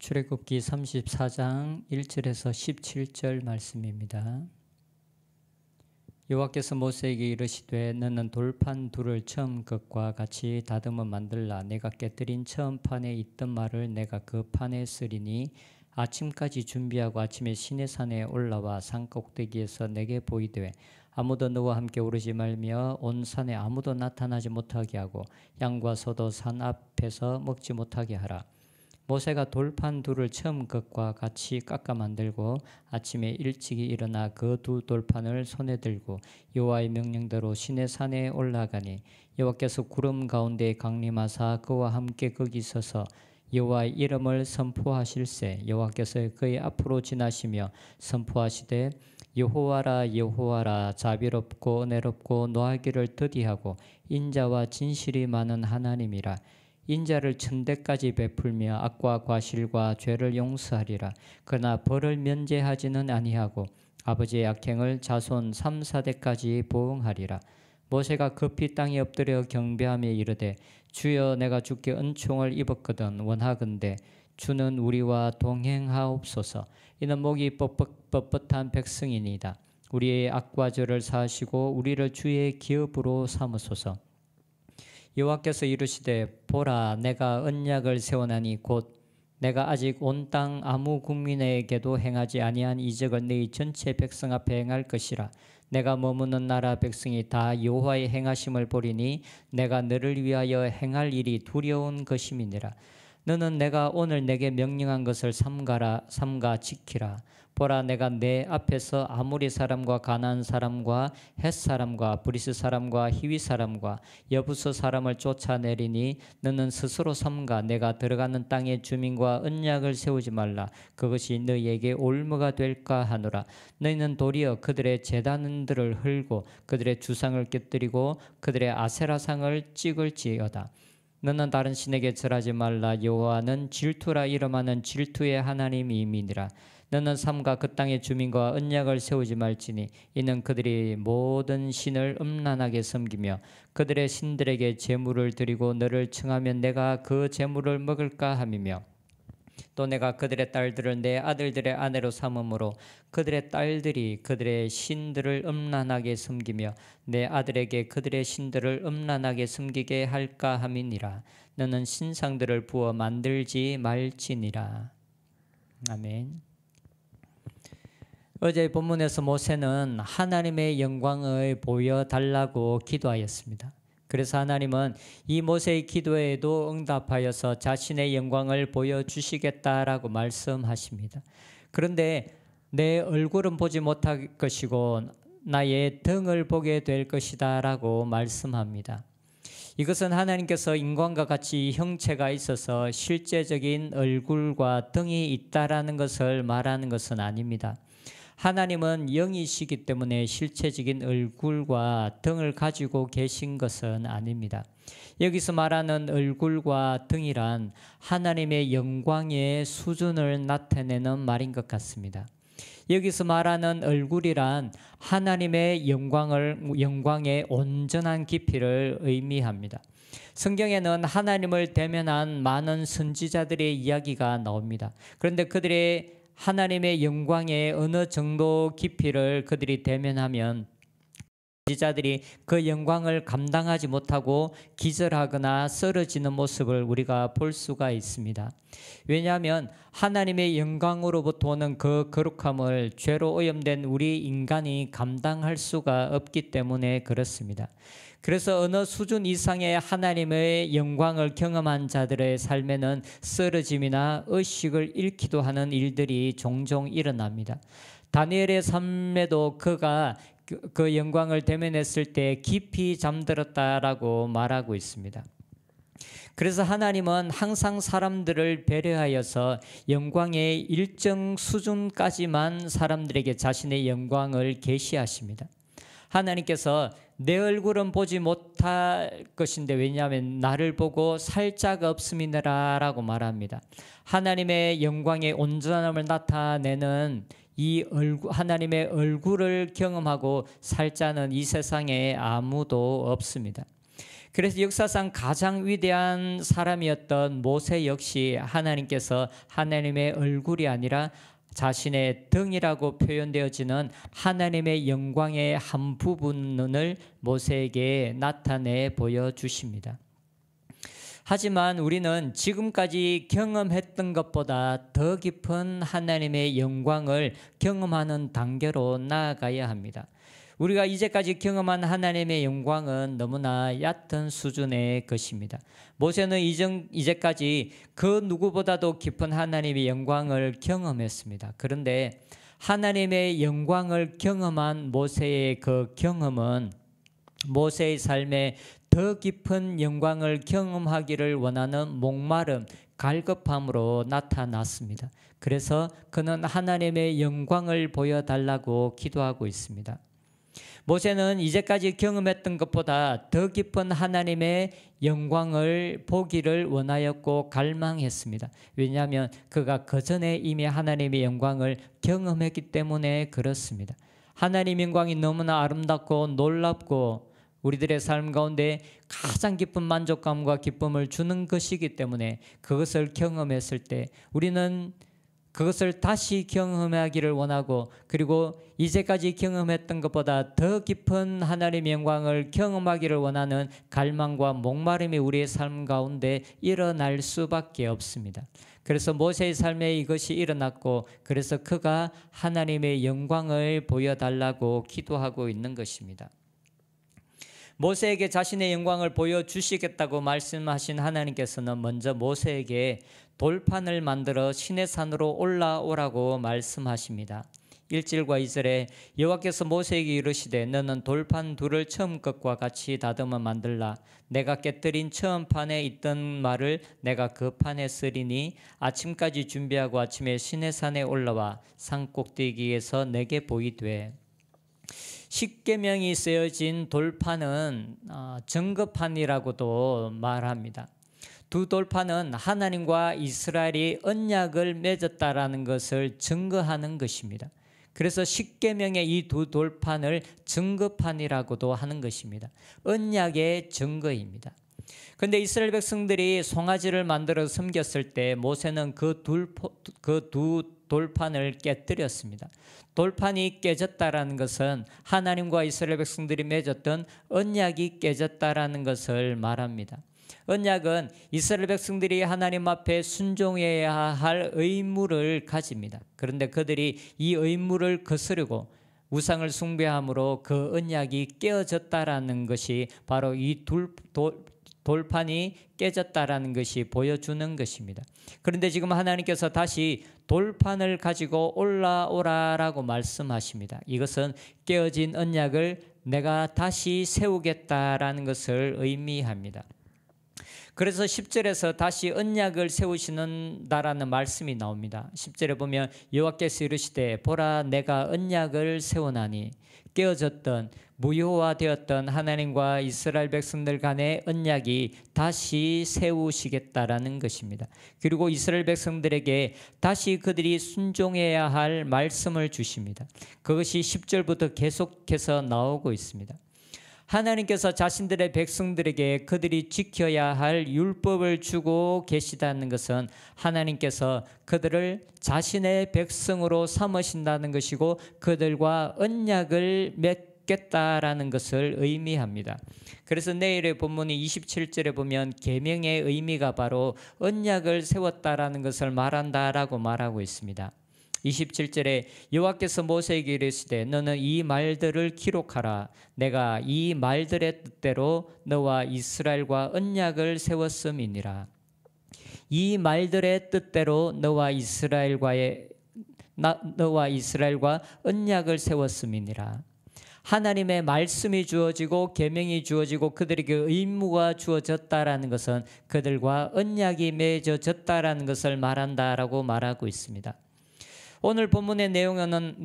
출애굽기 34장 1절에서 17절 말씀입니다. 여호와께서 모세에게 이르시되 너는 돌판 둘을 처음 것과 같이 다듬어 만들라. 내가 깨뜨린 처음 판에 있던 말을 내가 그 판에 쓰리니 아침까지 준비하고 아침에 시내산에 올라와 산 꼭대기에서 내게 보이되 아무도 너와 함께 오르지 말며 온 산에 아무도 나타나지 못하게 하고 양과 소도 산 앞에서 먹지 못하게 하라. 모세가 돌판 둘을 처음 것과 같이 깎아 만들고 아침에 일찍이 일어나 그 두 돌판을 손에 들고 여호와의 명령대로 시내산에 올라가니 여호와께서 구름 가운데 강림하사 그와 함께 거기 서서 여호와의 이름을 선포하실세. 여호와께서 그의 앞으로 지나시며 선포하시되 여호와라 여호와라 자비롭고 은혜롭고 노하기를 더디하고 인자와 진실이 많은 하나님이라. 인자를 천대까지 베풀며 악과 과실과 죄를 용서하리라. 그러나 벌을 면제하지는 아니하고 아버지의 악행을 자손 3, 4대까지 보응하리라. 모세가 급히 땅에 엎드려 경배하며 이르되 주여 내가 주께 은총을 입었거든 원하건대 주는 우리와 동행하옵소서. 이는 목이 뻣뻣한 백성이니이다. 우리의 악과 죄를 사하시고 우리를 주의 기업으로 삼으소서. 여호와께서 이르시되 보라 내가 언약을 세워나니 곧 내가 아직 온 땅 아무 국민에게도 행하지 아니한 이적을 너희 전체 백성 앞에 행할 것이라. 내가 머무는 나라 백성이 다 여호와의 행하심을 보리니 내가 너를 위하여 행할 일이 두려운 것임이니라. 너는 내가 오늘 내게 명령한 것을 삼가 지키라. 보라 내가 내 앞에서 아모리 사람과 가나안 사람과 헷 사람과 브리스 사람과 히위 사람과 여부스 사람을 쫓아내리니 너는 스스로 삼가 내가 들어가는 땅의 주민과 언약을 세우지 말라. 그것이 너희에게 올무가 될까 하노라. 너희는 도리어 그들의 제단들을 헐고 그들의 주상을 깨뜨리고 그들의 아세라상을 찍을지어다. 너는 다른 신에게 절하지 말라. 여호와는 질투라 이름하는 질투의 하나님이미니라. 너는 삼가 그 땅의 주민과 언약을 세우지 말지니 이는 그들이 모든 신을 음란하게 섬기며 그들의 신들에게 제물을 드리고 너를 청하면 내가 그 제물을 먹을까 함이며 또 내가 그들의 딸들을 내 아들들의 아내로 삼음으로 그들의 딸들이 그들의 신들을 음란하게 섬기며 내 아들에게 그들의 신들을 음란하게 섬기게 할까 함이니라. 너는 신상들을 부어 만들지 말지니라. 아멘. 어제 본문에서 모세는 하나님의 영광을 보여달라고 기도하였습니다. 그래서 하나님은 이 모세의 기도에도 응답하여서 자신의 영광을 보여주시겠다라고 말씀하십니다. 그런데 내 얼굴은 보지 못할 것이고 나의 등을 보게 될 것이다 라고 말씀합니다. 이것은 하나님께서 인간과 같이 형체가 있어서 실제적인 얼굴과 등이 있다라는 것을 말하는 것은 아닙니다. 하나님은 영이시기 때문에 실체적인 얼굴과 등을 가지고 계신 것은 아닙니다. 여기서 말하는 얼굴과 등이란 하나님의 영광의 수준을 나타내는 말인 것 같습니다. 여기서 말하는 얼굴이란 하나님의 영광의 온전한 깊이를 의미합니다. 성경에는 하나님을 대면한 많은 선지자들의 이야기가 나옵니다. 그런데 그들의 하나님의 영광의 어느 정도 깊이를 그들이 대면하면 선지자들이 그 영광을 감당하지 못하고 기절하거나 쓰러지는 모습을 우리가 볼 수가 있습니다. 왜냐하면 하나님의 영광으로부터 오는 그 거룩함을 죄로 오염된 우리 인간이 감당할 수가 없기 때문에 그렇습니다. 그래서 어느 수준 이상의 하나님의 영광을 경험한 자들의 삶에는 쓰러짐이나 의식을 잃기도 하는 일들이 종종 일어납니다. 다니엘의 삶에도 그가 그 영광을 대면했을 때 깊이 잠들었다라고 말하고 있습니다. 그래서 하나님은 항상 사람들을 배려하여서 영광의 일정 수준까지만 사람들에게 자신의 영광을 계시하십니다. 하나님께서 내 얼굴은 보지 못할 것인데 왜냐하면 나를 보고 살 자가 없음이니라 라고 말합니다. 하나님의 영광의 온전함을 나타내는 이 하나님의 얼굴을 경험하고 살 자는 이 세상에 아무도 없습니다. 그래서 역사상 가장 위대한 사람이었던 모세 역시 하나님께서 하나님의 얼굴이 아니라 자신의 등이라고 표현되어지는 하나님의 영광의 한 부분을 모세에게 나타내 보여주십니다. 하지만 우리는 지금까지 경험했던 것보다 더 깊은 하나님의 영광을 경험하는 단계로 나아가야 합니다. 우리가 이제까지 경험한 하나님의 영광은 너무나 얕은 수준의 것입니다. 모세는 이제까지 그 누구보다도 깊은 하나님의 영광을 경험했습니다. 그런데 하나님의 영광을 경험한 모세의 그 경험은 모세의 삶에 더 깊은 영광을 경험하기를 원하는 목마름, 갈급함으로 나타났습니다. 그래서 그는 하나님의 영광을 보여달라고 기도하고 있습니다. 모세는 이제까지 경험했던 것보다 더 깊은 하나님의 영광을 보기를 원하였고 갈망했습니다. 왜냐하면 그가 그전에 이미 하나님의 영광을 경험했기 때문에 그렇습니다. 하나님의 영광이 너무나 아름답고 놀랍고 우리들의 삶 가운데 가장 깊은 만족감과 기쁨을 주는 것이기 때문에 그것을 경험했을 때 우리는 그것을 다시 경험하기를 원하고 그리고 이제까지 경험했던 것보다 더 깊은 하나님의 영광을 경험하기를 원하는 갈망과 목마름이 우리의 삶 가운데 일어날 수밖에 없습니다. 그래서 모세의 삶에 이것이 일어났고 그래서 그가 하나님의 영광을 보여달라고 기도하고 있는 것입니다. 모세에게 자신의 영광을 보여주시겠다고 말씀하신 하나님께서는 먼저 모세에게 돌판을 만들어 시내산으로 올라오라고 말씀하십니다. 1절과 2절에 여호와께서 모세에게 이르시되 너는 돌판 둘을 처음 것과 같이 다듬어 만들라. 내가 깨뜨린 처음 판에 있던 말을 내가 그 판에 쓰리니 아침까지 준비하고 아침에 시내산에 올라와 산 꼭대기에서 내게 보이되. 십계명이 쓰여진 돌판은 증거판이라고도 말합니다. 두 돌판은 하나님과 이스라엘이 언약을 맺었다라는 것을 증거하는 것입니다. 그래서 십계명의 이 두 돌판을 증거판이라고도 하는 것입니다. 언약의 증거입니다. 그런데 이스라엘 백성들이 송아지를 만들어 섬겼을 때 모세는 그 두 돌판을 깨뜨렸습니다. 돌판이 깨졌다라는 것은 하나님과 이스라엘 백성들이 맺었던 언약이 깨졌다라는 것을 말합니다. 언약은 이스라엘 백성들이 하나님 앞에 순종해야 할 의무를 가집니다. 그런데 그들이 이 의무를 거스르고 우상을 숭배함으로 그 언약이 깨어졌다라는 것이 바로 이 돌판이 깨졌다라는 것이 보여주는 것입니다. 그런데 지금 하나님께서 다시 돌판을 가지고 올라오라라고 말씀하십니다. 이것은 깨어진 언약을 내가 다시 세우겠다라는 것을 의미합니다. 그래서 10절에서 다시 언약을 세우시는다라는 말씀이 나옵니다. 10절에 보면 여호와께서 이르시되 보라 내가 언약을 세우나니 깨어졌던 무효화되었던 하나님과 이스라엘 백성들 간의 언약이 다시 세우시겠다라는 것입니다. 그리고 이스라엘 백성들에게 다시 그들이 순종해야 할 말씀을 주십니다. 그것이 10절부터 계속해서 나오고 있습니다. 하나님께서 자신들의 백성들에게 그들이 지켜야 할 율법을 주고 계시다는 것은 하나님께서 그들을 자신의 백성으로 삼으신다는 것이고 그들과 언약을 맺겠다라는 것을 의미합니다. 그래서 내일의 본문이 27절에 보면 계명의 의미가 바로 언약을 세웠다라는 것을 말한다라고 말하고 있습니다. 27절에 여호와께서 모세에게 이르시되 너는 이 말들을 기록하라. 내가 이 말들의 뜻대로 너와 이스라엘과 언약을 세웠음이니라. 이 말들의 뜻대로 너와 이스라엘과 언약을 세웠음이니라. 하나님의 말씀이 주어지고 계명이 주어지고 그들에게 의무가 주어졌다라는 것은 그들과 언약이 맺어졌다라는 것을 말한다라고 말하고 있습니다. 오늘 본문의 내용에는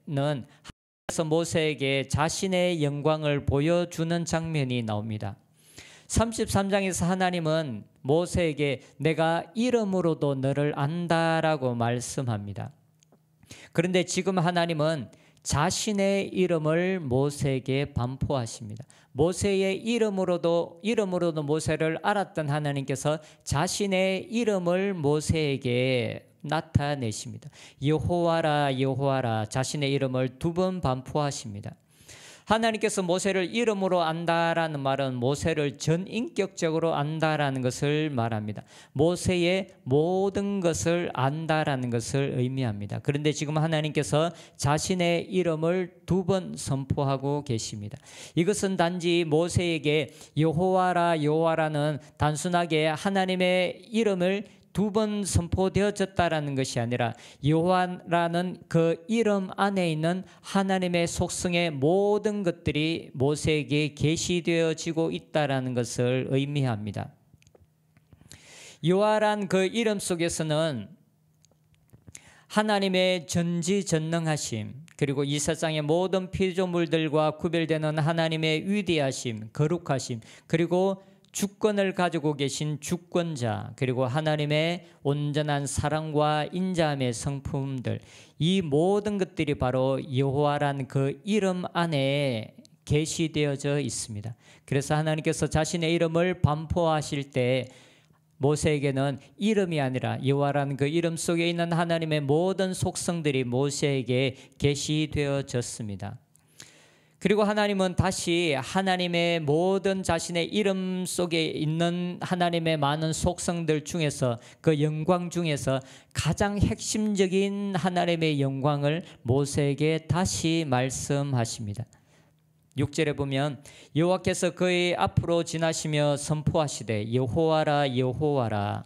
하나님께서 모세에게 자신의 영광을 보여주는 장면이 나옵니다. 33장에서 하나님은 모세에게 내가 이름으로도 너를 안다라고 말씀합니다. 그런데 지금 하나님은 자신의 이름을 모세에게 반포하십니다. 모세의 이름으로도 모세를 알았던 하나님께서 자신의 이름을 모세에게 나타내십니다. 여호와라 여호와라 자신의 이름을 2번 반포하십니다. 하나님께서 모세를 이름으로 안다라는 말은 모세를 전인격적으로 안다라는 것을 말합니다. 모세의 모든 것을 안다라는 것을 의미합니다. 그런데 지금 하나님께서 자신의 이름을 2번 선포하고 계십니다. 이것은 단지 모세에게 여호와라 여호와라는 단순하게 하나님의 이름을 2번 선포되어졌다라는 것이 아니라 여호와라는 그 이름 안에 있는 하나님의 속성의 모든 것들이 모세에게 계시되어지고 있다라는 것을 의미합니다. 여호와란 그 이름 속에서는 하나님의 전지전능하심, 그리고 이 세상의 모든 피조물들과 구별되는 하나님의 위대하심, 거룩하심, 그리고 주권을 가지고 계신 주권자, 그리고 하나님의 온전한 사랑과 인자함의 성품들, 이 모든 것들이 바로 여호와라는 그 이름 안에 계시되어져 있습니다. 그래서 하나님께서 자신의 이름을 반포하실 때 모세에게는 이름이 아니라 여호와라는 그 이름 속에 있는 하나님의 모든 속성들이 모세에게 계시되어졌습니다. 그리고 하나님은 다시 하나님의 모든 자신의 이름 속에 있는 하나님의 많은 속성들 중에서 그 영광 중에서 가장 핵심적인 하나님의 영광을 모세에게 다시 말씀하십니다. 6절에 보면 여호와께서 그의 앞으로 지나시며 선포하시되 여호와라 여호와라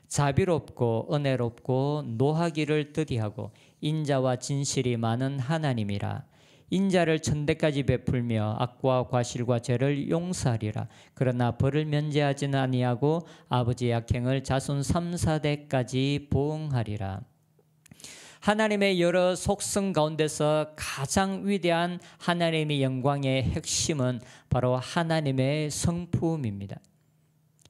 자비롭고 은혜롭고 노하기를 더디하고 인자와 진실이 많은 하나님이라. 인자를 천대까지 베풀며 악과 과실과 죄를 용서하리라. 그러나 벌을 면제하지는 아니하고 아버지의 악행을 자손 3, 4대까지 보응하리라. 하나님의 여러 속성 가운데서 가장 위대한 하나님의 영광의 핵심은 바로 하나님의 성품입니다.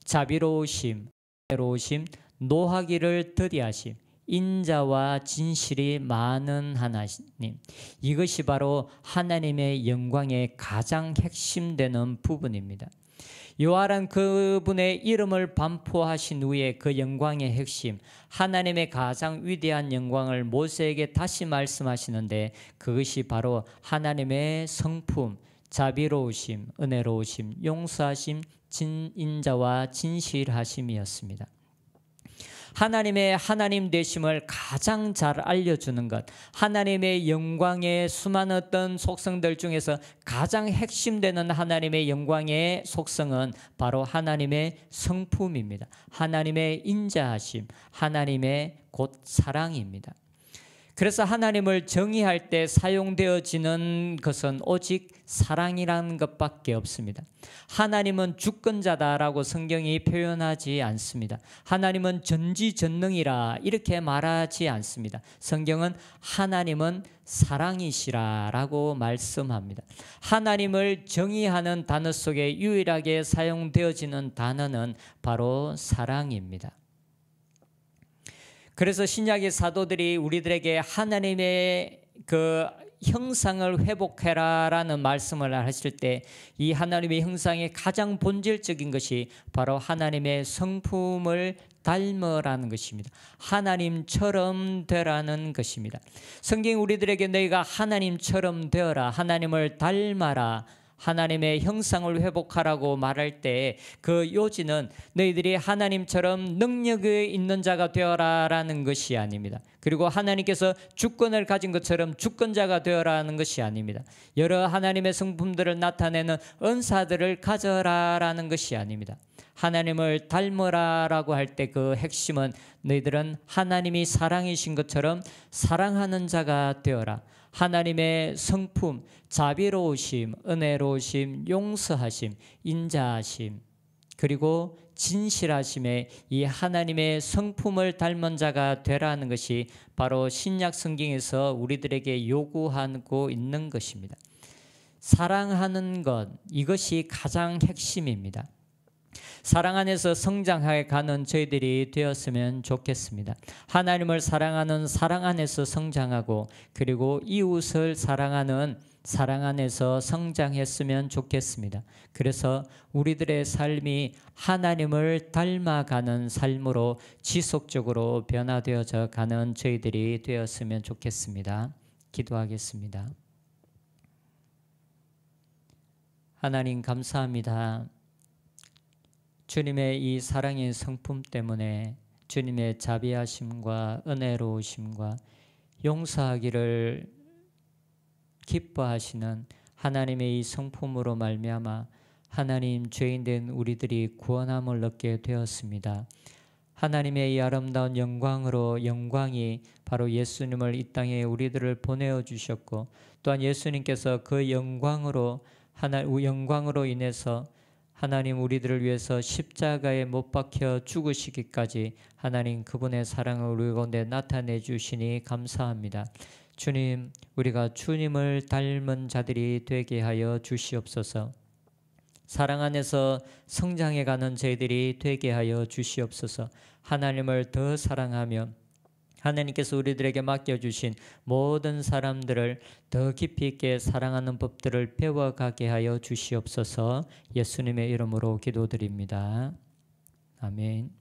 자비로우심, 은혜로우심, 노하기를 더디하심, 인자와 진실이 많은 하나님, 이것이 바로 하나님의 영광의 가장 핵심되는 부분입니다. 여호와란 그분의 이름을 반포하신 후에 그 영광의 핵심, 하나님의 가장 위대한 영광을 모세에게 다시 말씀하시는데 그것이 바로 하나님의 성품, 자비로우심, 은혜로우심, 용서하심, 인자와 진실하심이었습니다. 하나님의 하나님 되심을 가장 잘 알려주는 것, 하나님의 영광의 수많은 어떤 속성들 중에서 가장 핵심되는 하나님의 영광의 속성은 바로 하나님의 성품입니다. 하나님의 인자하심, 하나님의 곧 사랑입니다. 그래서 하나님을 정의할 때 사용되어지는 것은 오직 사랑이라는 것밖에 없습니다. 하나님은 주권자다라고 성경이 표현하지 않습니다. 하나님은 전지전능이라 이렇게 말하지 않습니다. 성경은 하나님은 사랑이시라라고 말씀합니다. 하나님을 정의하는 단어 속에 유일하게 사용되어지는 단어는 바로 사랑입니다. 그래서 신약의 사도들이 우리들에게 하나님의 그 형상을 회복해라라는 말씀을 하실 때 이 하나님의 형상의 가장 본질적인 것이 바로 하나님의 성품을 닮으라는 것입니다. 하나님처럼 되라는 것입니다. 성경이 우리들에게 너희가 하나님처럼 되어라, 하나님을 닮아라, 하나님의 형상을 회복하라고 말할 때 그 요지는 너희들이 하나님처럼 능력이 있는 자가 되어라라는 것이 아닙니다. 그리고 하나님께서 주권을 가진 것처럼 주권자가 되어라는 것이 아닙니다. 여러 하나님의 성품들을 나타내는 은사들을 가져라라는 것이 아닙니다. 하나님을 닮으라라고 할 때 그 핵심은 너희들은 하나님이 사랑이신 것처럼 사랑하는 자가 되어라. 하나님의 성품, 자비로우심, 은혜로우심, 용서하심, 인자하심, 그리고 진실하심에 이 하나님의 성품을 닮은 자가 되라는 것이 바로 신약 성경에서 우리들에게 요구하고 있는 것입니다. 사랑하는 것, 이것이 가장 핵심입니다. 사랑 안에서 성장해 가는 저희들이 되었으면 좋겠습니다. 하나님을 사랑하는 사랑 안에서 성장하고 그리고 이웃을 사랑하는 사랑 안에서 성장했으면 좋겠습니다. 그래서 우리들의 삶이 하나님을 닮아가는 삶으로 지속적으로 변화되어져 가는 저희들이 되었으면 좋겠습니다. 기도하겠습니다. 하나님 감사합니다. 주님의 이 사랑의 성품 때문에 주님의 자비하심과 은혜로우심과 용서하기를 기뻐하시는 하나님의 이 성품으로 말미암아 하나님 죄인된 우리들이 구원함을 얻게 되었습니다. 하나님의 이 아름다운 영광이 바로 예수님을 이 땅에 우리들을 보내어 주셨고 또한 예수님께서 그 영광으로 인해서 하나님 우리들을 위해서 십자가에 못 박혀 죽으시기까지 하나님 그분의 사랑을 우리 가운데 나타내 주시니 감사합니다. 주님, 우리가 주님을 닮은 자들이 되게 하여 주시옵소서. 사랑 안에서 성장해가는 저희들이 되게 하여 주시옵소서. 하나님을 더 사랑하며 하나님께서 우리들에게 맡겨주신 모든 사람들을 더 깊이 있게 사랑하는 법들을 배워가게 하여 주시옵소서. 예수님의 이름으로 기도드립니다. 아멘.